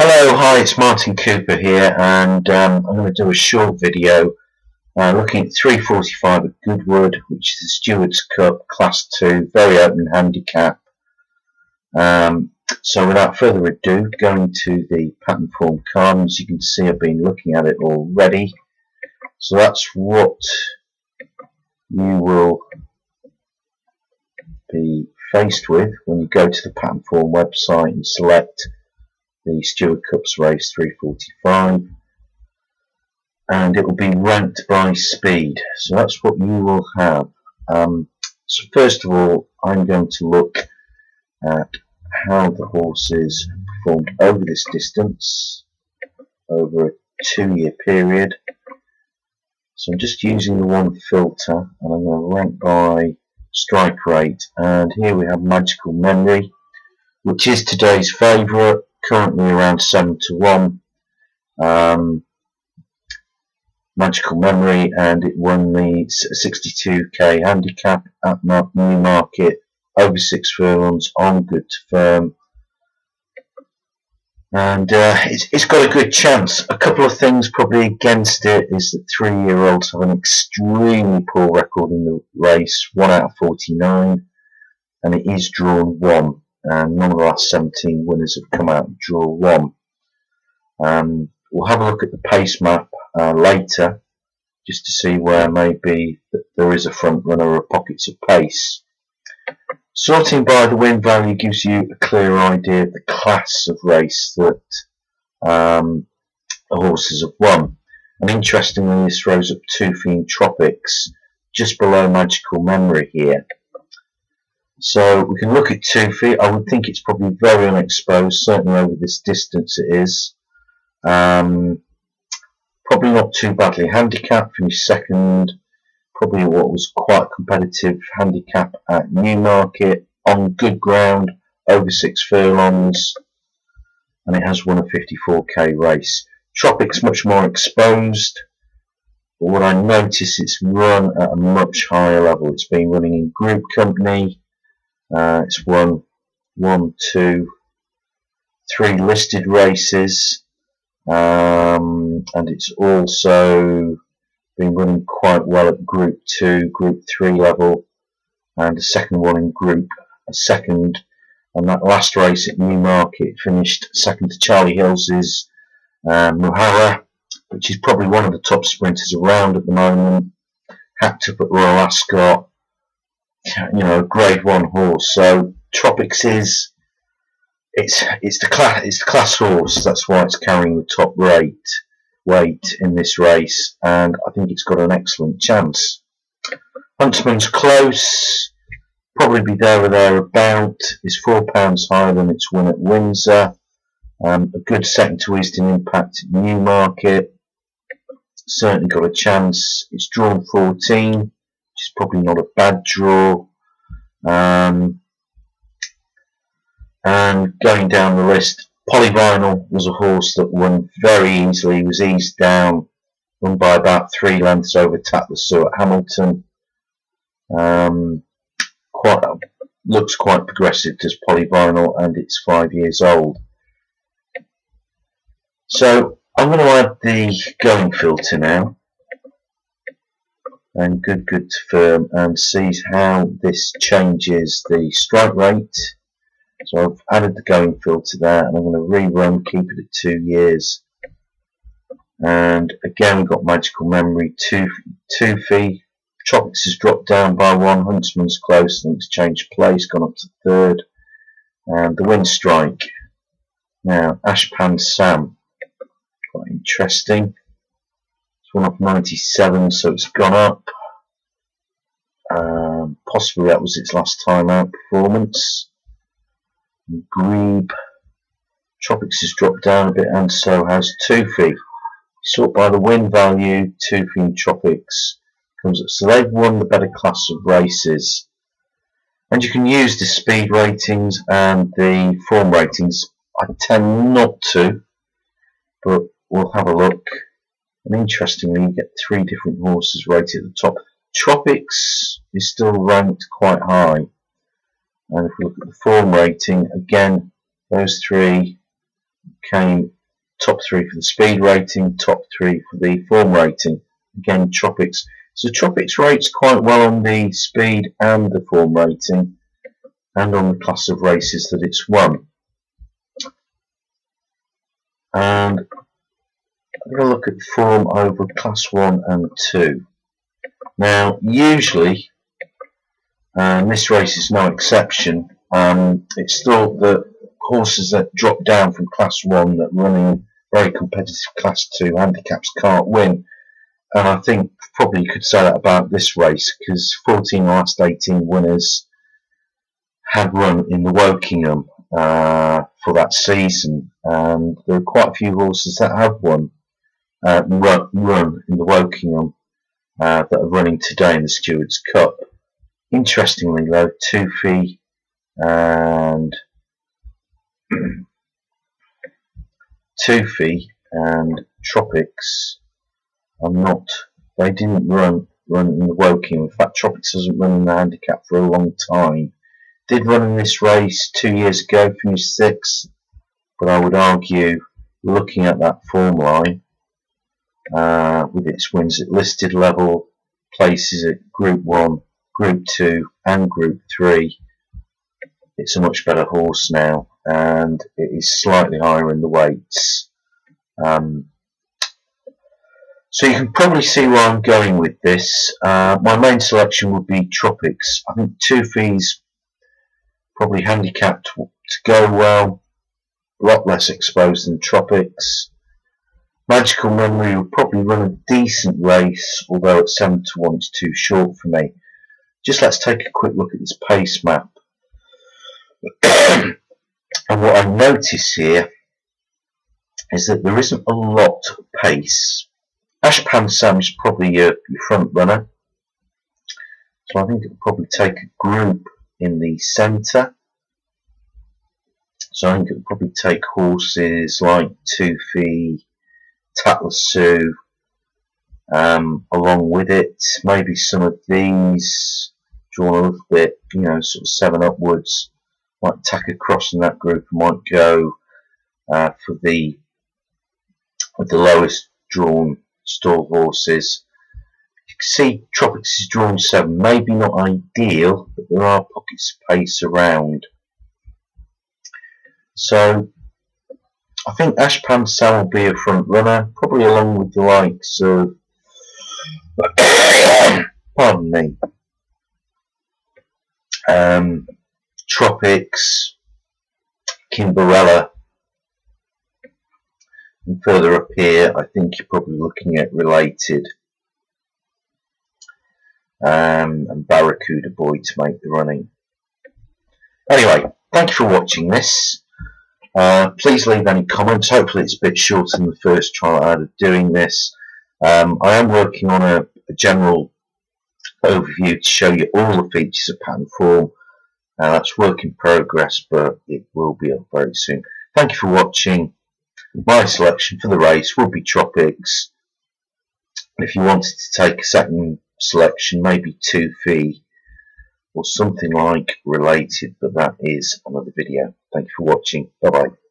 Hello, hi, it's Martin Cooper here, and I'm going to do a short video looking at 345 at Goodwood, which is the Stewarts Cup Class 2, very open handicap. So without further ado, going to the Patternform card. As you can see, I've been looking at it already. So that's what you will be faced with when you go to the Patternform website and select the Stewarts Cup's race 345, and it will be ranked by speed. So that's what you will have. So first of all, I'm going to look at how the horses performed over this distance over a 2-year period. So I'm just using the one filter, and I'm going to rank by strike rate. And here we have Magical Memory, which is today's favourite, currently around 7-1. Magical Memory, and it won the 62k handicap at Newmarket, over 6 furlongs, on good to firm, and it's got a good chance. A couple of things probably against it is that 3-year-olds have an extremely poor record in the race, 1 out of 49, and it is drawn 1. And none of the last 17 winners have come out and draw 1. We'll have a look at the pace map later, just to see where maybe there is a front runner or pockets of pace. Sorting by the win value gives you a clear idea of the class of race that the horses have won. And interestingly, this throws up Toofy Tropics just below Magical Memory here. So we can look at Toofy. I would think it's probably very unexposed, certainly over this distance it is. Probably not too badly handicapped, finished second, probably what was quite a competitive handicap at Newmarket, on good ground, over 6 furlongs, and it has won a 54k race. Tropics much more exposed, but what I notice, it's run at a much higher level. It's been running in group company. It's won 1, 2, 3 listed races, and it's also been running quite well at Group 2, Group 3 level, and a second one in Group a second. And that last race at Newmarket finished second to Charlie Hills's Muhara, which is probably one of the top sprinters around at the moment. Hacked up at Royal Ascot. Grade 1 horse. So Tropics is it's the class horse. That's why it's carrying the top weight in this race, and I think it's got an excellent chance. Huntsman's Close, probably be there or thereabout. Is £4 higher than its win at Windsor. A good second to Eastern Impact at Newmarket. Certainly got a chance. It's drawn 14. Which is probably not a bad draw. And going down the list, Polyvinyl was a horse that won very easily. He was eased down, won by about 3 lengths over Tatlersu at Hamilton. Looks quite progressive, does Polyvinyl, and it's 5 years old. So I'm going to add the going filter now, and good to firm, and see how this changes the strike rate. So I've added the going filter there, and I'm going to rerun, keep it at 2 years. And again, we've got Magical Memory, Toofy. Tropics has dropped down by 1. Huntsman's Close, and it's changed place, gone up to 3rd. And the win strike. Now, Ashpan Sam, quite interesting. 1 off 97, so it's gone up. Possibly that was its last time out performance. Grebe, Tropics has dropped down a bit, and so has Toofy. Sort by the win value, Toofy and Tropics comes up. So they've won the better class of races. And you can use the speed ratings and the form ratings. I tend not to, but we'll have a look. And interestingly, you get 3 different horses rated at the top. Tropics is still ranked quite high. And if we look at the form rating, again, those 3 came top 3 for the speed rating, top 3 for the form rating. Again, Tropics. So Tropics rates quite well on the speed and the form rating, and on the class of races that it's won. And I'm going to look at form over class 1 and 2. Now, usually, and this race is no exception, it's thought that horses that drop down from class 1 that run in very competitive class 2 handicaps can't win. And I think probably you could say that about this race, because 14 last 18 winners had run in the Wokingham for that season, and there are quite a few horses that have won run in the Wokingham that are running today in the Stewarts Cup. Interestingly though, Toofy and Tropics are not. They didn't run in the Woking. In fact, Tropics hasn't run in the handicap for a long time. Did run in this race 2 years ago, finished 6th. But I would argue, looking at that form line, with its wins at listed level, places at Group 1, Group 2 and Group 3, it's a much better horse now, and it is slightly higher in the weights. So you can probably see where I'm going with this. My main selection would be Tropics. I think Toofy's probably handicapped to go well, a lot less exposed than Tropics. Magical Memory will probably run a decent race, although at 7 to 1 it's too short for me. Just let's take a quick look at this pace map. And what I notice here is that there isn't a lot of pace. Ashpan Sam is probably your front runner, so I think it will probably take a group in the centre. So I think it will probably take horses like Toofy, Tatlasu, along with it. Maybe some of these drawn a little bit, sort of 7 upwards. Might tack across in that group and might go for the lowest drawn stall horses. You can see Tropics is drawn 7, maybe not ideal, but there are pockets of pace around. So I think Ashpan Sam will be a front runner, probably along with the likes of pardon me, Tropics, Kimberella, and further up here I think you're probably looking at Related and Barracuda Boy to make the running. Anyway, thank you for watching this. Please leave any comments. Hopefully it's a bit shorter than the first trial I had of doing this. I am working on a general overview to show you all the features of Patternform. That's work in progress, but it will be up very soon. Thank you for watching. My selection for the race will be Tropics. If you wanted to take a second selection, maybe Toofy or something like Related, but that is another video. Thank you for watching. Bye bye.